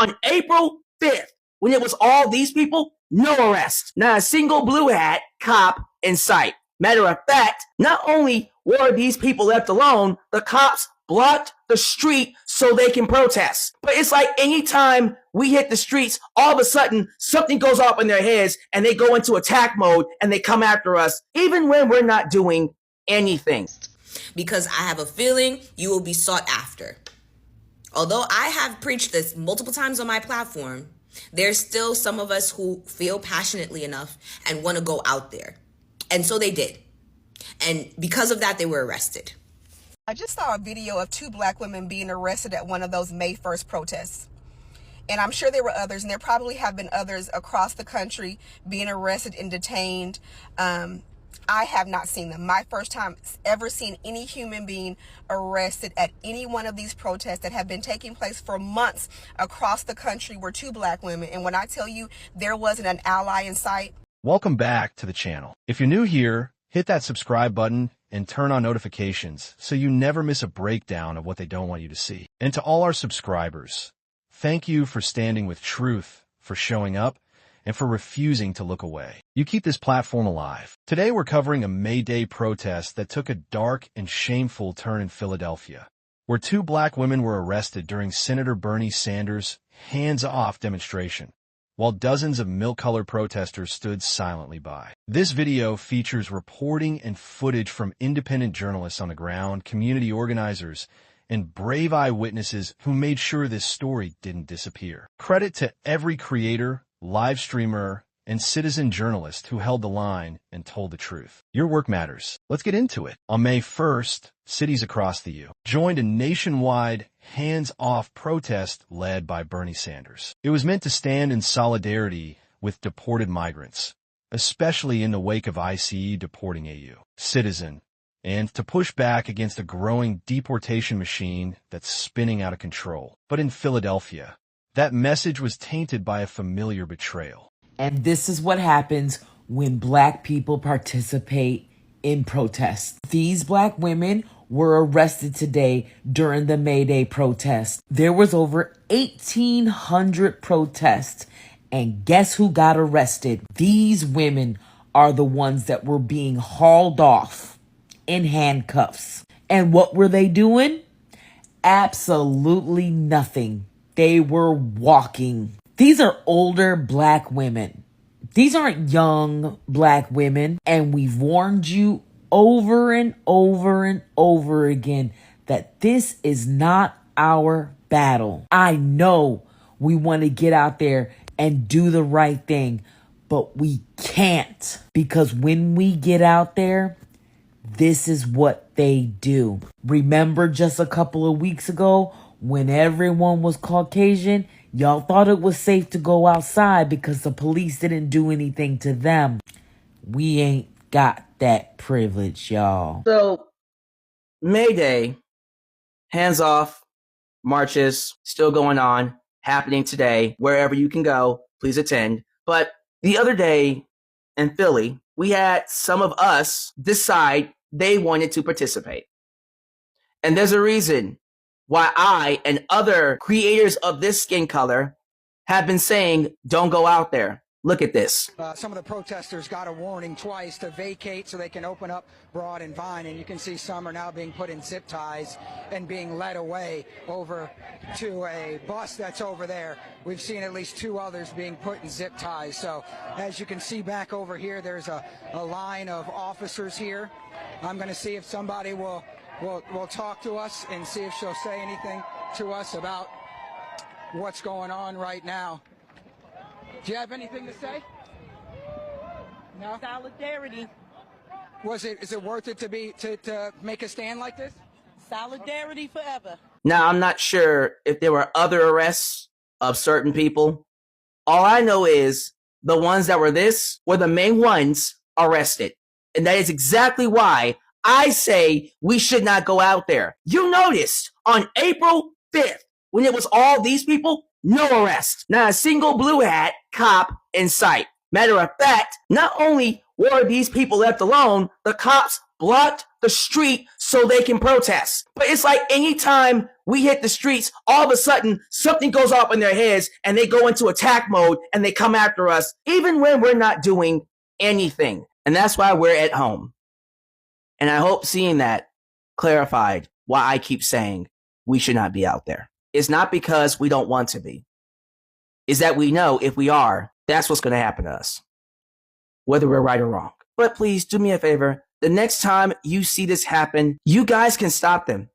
On April 5th, when it was all these people, no arrest. Not a single blue hat cop in sight. Matter of fact, not only were these people left alone, the cops blocked the street so they can protest. But it's like anytime we hit the streets, all of a sudden something goes off in their heads and they go into attack mode and they come after us, even when we're not doing anything. Because I have a feeling you will be sought after. Although I have preached this multiple times on my platform, there's still some of us who feel passionately enough and want to go out there. And so they did. And because of that, they were arrested. I just saw a video of 2 black women being arrested at one of those May 1st protests. And I'm sure there were others, and there probably have been others across the country being arrested and detained. I have not seen them. My first time ever seeing any human being arrested at any one of these protests that have been taking place for months across the country were 2 black women. And when I tell you there wasn't an ally in sight. Welcome back to the channel. If you're new here, hit that subscribe button and turn on notifications so you never miss a breakdown of what they don't want you to see. And to all our subscribers, thank you for standing with truth, for showing up, and for refusing to look away. You keep this platform alive. Today we're covering a May Day protest that took a dark and shameful turn in Philadelphia, where 2 black women were arrested during Senator Bernie Sanders' hands-off demonstration, while dozens of milk-colored protesters stood silently by. This video features reporting and footage from independent journalists on the ground, community organizers, and brave eyewitnesses who made sure this story didn't disappear. Credit to every creator, live streamer, and citizen journalist who held the line and told the truth. Your work matters. Let's get into it. On May 1st, cities across the U.S. joined a nationwide hands-off protest led by Bernie Sanders. It was meant to stand in solidarity with deported migrants, especially in the wake of ICE deporting AU citizen, and to push back against a growing deportation machine that's spinning out of control. But in Philadelphia, that message was tainted by a familiar betrayal. And this is what happens when black people participate in protests. These black women were arrested today during the May Day protest. There was over 1,800 protests. And guess who got arrested? These women are the ones that were being hauled off in handcuffs. And what were they doing? Absolutely nothing. They were walking. These are older black women. These aren't young black women. And we've warned you over and over and over again that this is not our battle. I know we want to get out there and do the right thing, but we can't, because when we get out there, this is what they do. Remember just a couple of weeks ago when everyone was Caucasian, y'all thought it was safe to go outside because the police didn't do anything to them. We ain't got that privilege, y'all. So, May Day, hands off, marches still going on, happening today. Wherever you can go, please attend. But the other day in Philly, we had some of us decide they wanted to participate. And there's a reason why I and other creators of this skin color have been saying, don't go out there. Look at this. Some of the protesters got a warning twice to vacate so they can open up Broad and Vine, and you can see some are now being put in zip ties and being led away over to a bus that's over there. We've seen at least 2 others being put in zip ties. So as you can see back over here, there's a line of officers here. I'm going to see if somebody will talk to us and see if she'll say anything to us about what's going on right now. Do you have anything to say? No? Solidarity. Is it worth it to make a stand like this? Solidarity forever. Now, I'm not sure if there were other arrests of certain people. All I know is the ones that were the main ones arrested. And that is exactly why I say we should not go out there. You noticed on April 5th, when it was all these people, no arrest. Not a single blue hat cop in sight. Matter of fact, not only were these people left alone, the cops blocked the street so they can protest. But it's like anytime we hit the streets, all of a sudden something goes off in their heads and they go into attack mode and they come after us, even when we're not doing anything. And that's why we're at home. And I hope seeing that clarified why I keep saying we should not be out there. It's not because we don't want to be. It's that we know if we are, that's what's going to happen to us, whether we're right or wrong. But please do me a favor. The next time you see this happen, you guys can stop them.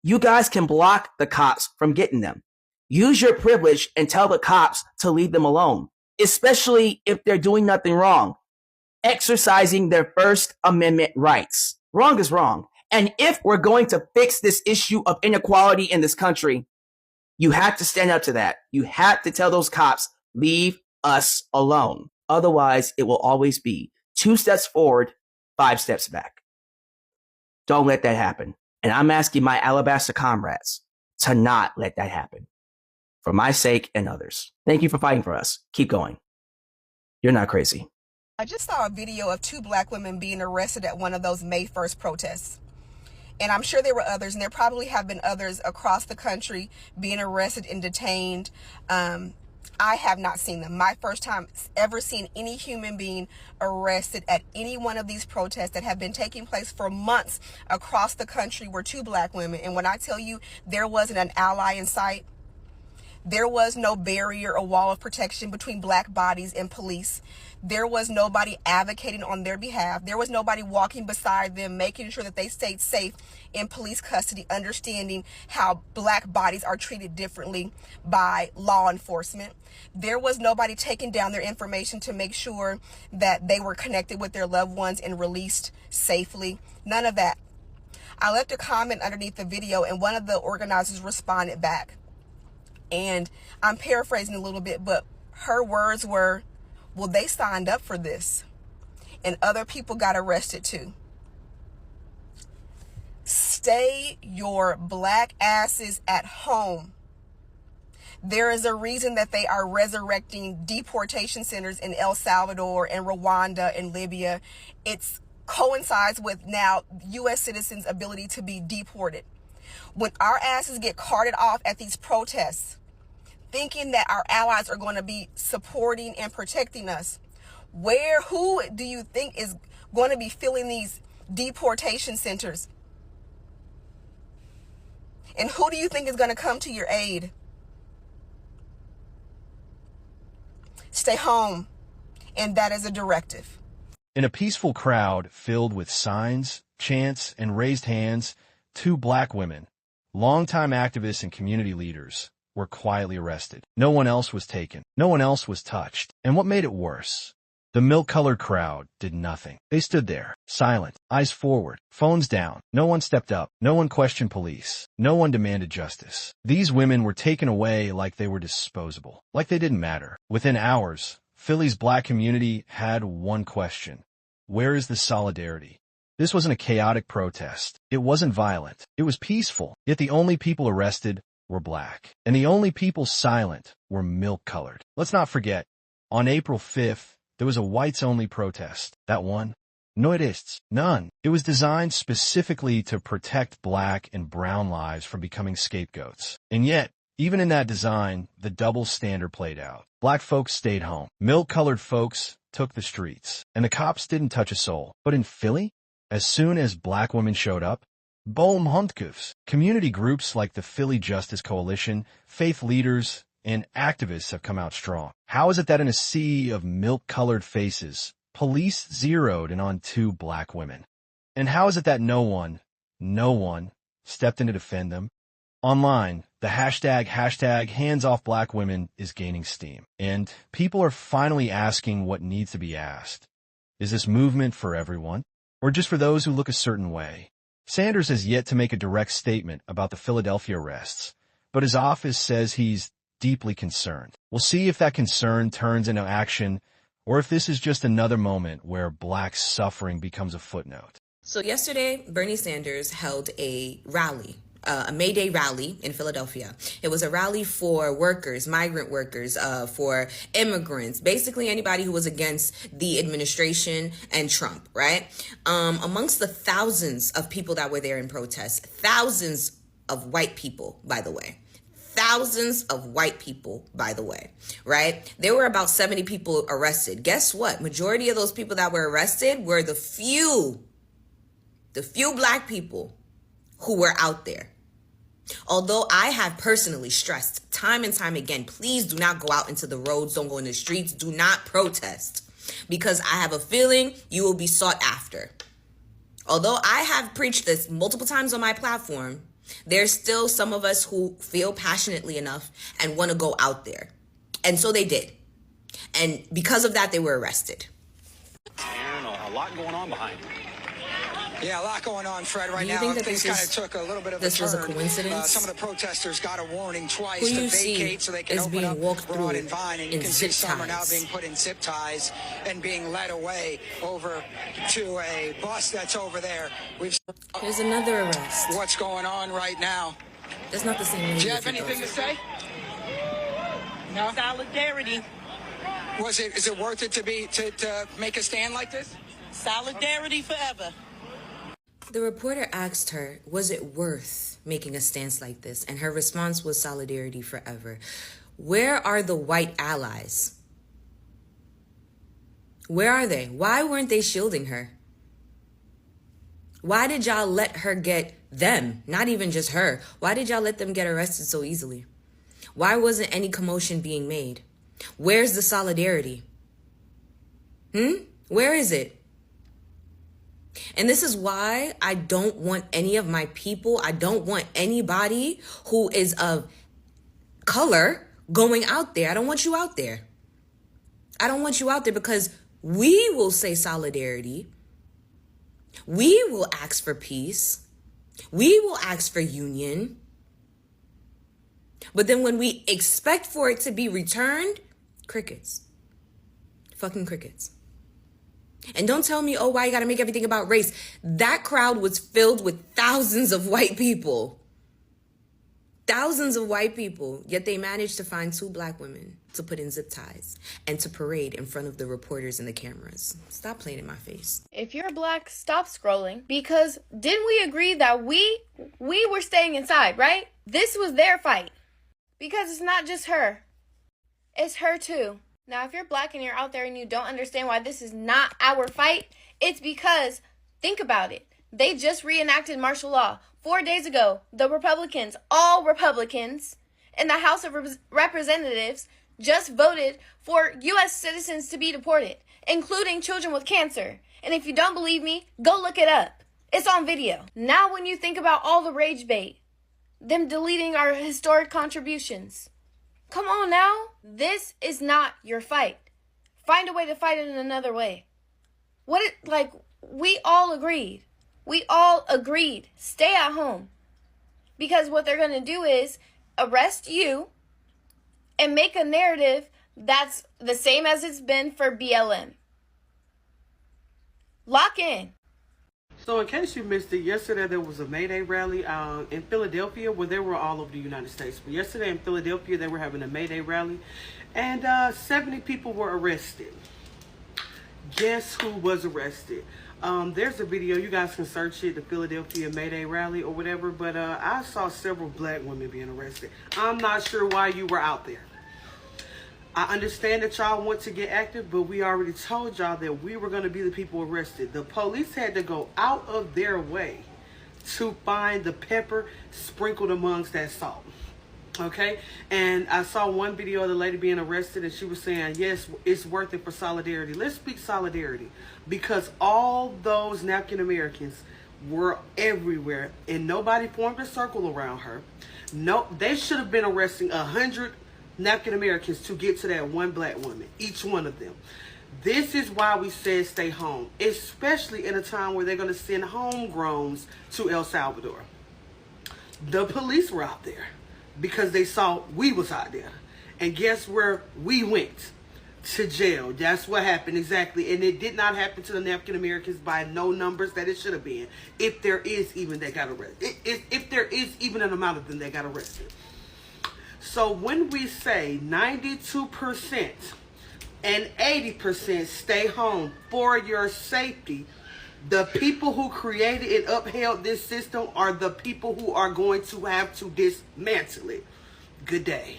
You guys can block the cops from getting them. Use your privilege and tell the cops to leave them alone, especially if they're doing nothing wrong, exercising their First Amendment rights. Wrong is wrong. And if we're going to fix this issue of inequality in this country, you have to stand up to that. You have to tell those cops, leave us alone. Otherwise, it will always be 2 steps forward, 5 steps back. Don't let that happen. And I'm asking my Alabaster comrades to not let that happen. For my sake and others. Thank you for fighting for us. Keep going. You're not crazy. I just saw a video of 2 black women being arrested at one of those May 1st protests. And I'm sure there were others, and there probably have been others across the country being arrested and detained. I have not seen them. My first time ever seeing any human being arrested at any one of these protests that have been taking place for months across the country were 2 black women. And when I tell you there wasn't an ally in sight, there was no barrier or wall of protection between black bodies and police. There was nobody advocating on their behalf. There was nobody walking beside them, making sure that they stayed safe in police custody, understanding how black bodies are treated differently by law enforcement. There was nobody taking down their information to make sure that they were connected with their loved ones and released safely. None of that. I left a comment underneath the video, and one of the organizers responded back. And I'm paraphrasing a little bit, but her words were, well, they signed up for this and other people got arrested too. Stay your black asses at home. There is a reason that they are resurrecting deportation centers in El Salvador and Rwanda and Libya. It coincides with now U.S. citizens' ability to be deported. When our asses get carted off at these protests, thinking that our allies are going to be supporting and protecting us, who do you think is going to be filling these deportation centers? And who do you think is going to come to your aid? Stay home. And that is a directive. In a peaceful crowd filled with signs, chants, and raised hands, 2 black women, longtime activists and community leaders, were quietly arrested. No one else was taken. No one else was touched. And what made it worse? The milk-colored crowd did nothing. They stood there, silent, eyes forward, phones down. No one stepped up. No one questioned police. No one demanded justice. These women were taken away like they were disposable, like they didn't matter. Within hours, Philly's black community had one question. Where is the solidarity? This wasn't a chaotic protest. It wasn't violent. It was peaceful. Yet the only people arrested were black. And the only people silent were milk-colored. Let's not forget, on April 5th, there was a whites-only protest. That one? No racist. None. It was designed specifically to protect black and brown lives from becoming scapegoats. And yet, even in that design, the double standard played out. Black folks stayed home. Milk-colored folks took the streets. And the cops didn't touch a soul. But in Philly, as soon as black women showed up, boom handcuffs. Community groups like the Philly Justice Coalition, faith leaders, and activists have come out strong. How is it that in a sea of milk-colored faces, police zeroed in on 2 black women? And how is it that no one stepped in to defend them? Online, the hashtag #HandsOffBlackWomen is gaining steam, and people are finally asking what needs to be asked. Is this movement for everyone, or just for those who look a certain way? Sanders has yet to make a direct statement about the Philadelphia arrests, but his office says he's deeply concerned. We'll see if that concern turns into action, or if this is just another moment where black suffering becomes a footnote. So yesterday, Bernie Sanders held a rally a May Day rally in Philadelphia. It was a rally for workers, migrant workers, for immigrants, basically anybody who was against the administration and Trump, right? Amongst the thousands of people that were there in protest, thousands of white people, by the way. Thousands of white people, by the way, right? There were about 70 people arrested. Guess what? Majority of those people that were arrested were the few black people who were out there. Although I have personally stressed time and time again, please do not go out into the roads, don't go in the streets, do not protest, because I have a feeling you will be sought after. Although I have preached this multiple times on my platform, there's still some of us who feel passionately enough and want to go out there. And so they did. And because of that, they were arrested. And a lot going on behind you. Yeah, a lot going on, Fred, right now. Things kind of took a little bit of a turn. This was a coincidence? Some of the protesters got a warning twice Who to you see vacate so they can is open being up walked Broad through and Vine. And you in can see zip some are now ties. being put in zip ties and being led away over to a bus that's over there. Here's another arrest. What's going on right now? That's not the same. Do you have anything to say? No? Solidarity. Is it worth it to make a stand like this? Solidarity forever. The reporter asked her, was it worth making a stance like this? And her response was solidarity forever. Where are the white allies? Where are they? Why weren't they shielding her? Why did y'all let her get them? Not even just her. Why did y'all let them get arrested so easily? Why wasn't any commotion being made? Where's the solidarity? Where is it? And this is why I don't want any of my people, I don't want anybody who is of color going out there. I don't want you out there. I don't want you out there because we will say solidarity. We will ask for peace. We will ask for union. But then when we expect for it to be returned, crickets. Fucking crickets. And don't tell me, oh, why you gotta make everything about race. That crowd was filled with thousands of white people. Thousands of white people. Yet they managed to find 2 black women to put in zip ties and to parade in front of the reporters and the cameras. Stop playing in my face. If you're black, stop scrolling, because didn't we agree that we were staying inside, right? This was their fight. Because it's not just her. It's her too. Now, if you're black and you're out there and you don't understand why this is not our fight, it's because, think about it. They just reenacted martial law 4 days ago. The Republicans, all Republicans in the House of Representatives just voted for U.S. citizens to be deported, including children with cancer. And if you don't believe me, go look it up. It's on video. Now, when you think about all the rage bait, them deleting our historic contributions, come on now. This is not your fight. Find a way to fight it in another way. We all agreed. We all agreed. Stay at home. Because what they're going to do is arrest you and make a narrative that's the same as it's been for BLM. Lock in. So in case you missed it, yesterday there was a May Day rally in Philadelphia. Well, they were all over the United States. But yesterday in Philadelphia, they were having a May Day rally. And 70 people were arrested. Guess who was arrested? There's a video. You guys can search it, the Philadelphia May Day rally or whatever. But I saw several black women being arrested. I'm not sure why you were out there. I understand that y'all want to get active, but we already told y'all that we were going to be the people arrested. The police had to go out of their way to find the pepper sprinkled amongst that salt. Okay? And I saw one video of the lady being arrested, and she was saying, yes, it's worth it for solidarity. Let's speak solidarity, because all those African Americans were everywhere, and nobody formed a circle around her. No, they should have been arresting 100 African Americans to get to that one black woman, each one of them. This is why we said stay home, especially in a time where they're going to send homegrowns to El Salvador. The police were out there because they saw we was out there. And guess where we went? to jail. That's what happened, exactly. And it did not happen to the African Americans by no numbers that it should have been. If there is even that got arrested. If there is even an amount of them that got arrested. So when we say 92% and 80% stay home for your safety, the people who created and upheld this system are the people who are going to have to dismantle it. Good day.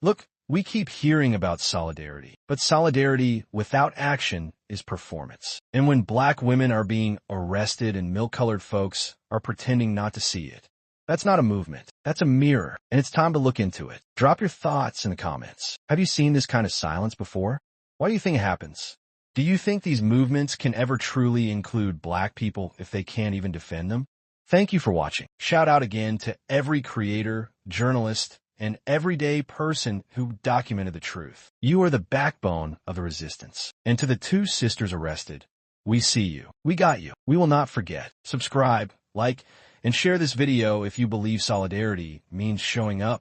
Look, we keep hearing about solidarity, but solidarity without action is performance. And when black women are being arrested and milk-colored folks are pretending not to see it, that's not a movement. That's a mirror, and it's time to look into it. Drop your thoughts in the comments. Have you seen this kind of silence before? Why do you think it happens? Do you think these movements can ever truly include black people if they can't even defend them? Thank you for watching. Shout out again to every creator, journalist, and everyday person who documented the truth. You are the backbone of the resistance. And to the 2 sisters arrested, we see you. We got you. We will not forget. Subscribe, like, and share this video if you believe solidarity means showing up,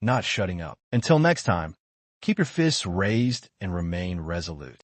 not shutting up. Until next time, keep your fists raised and remain resolute.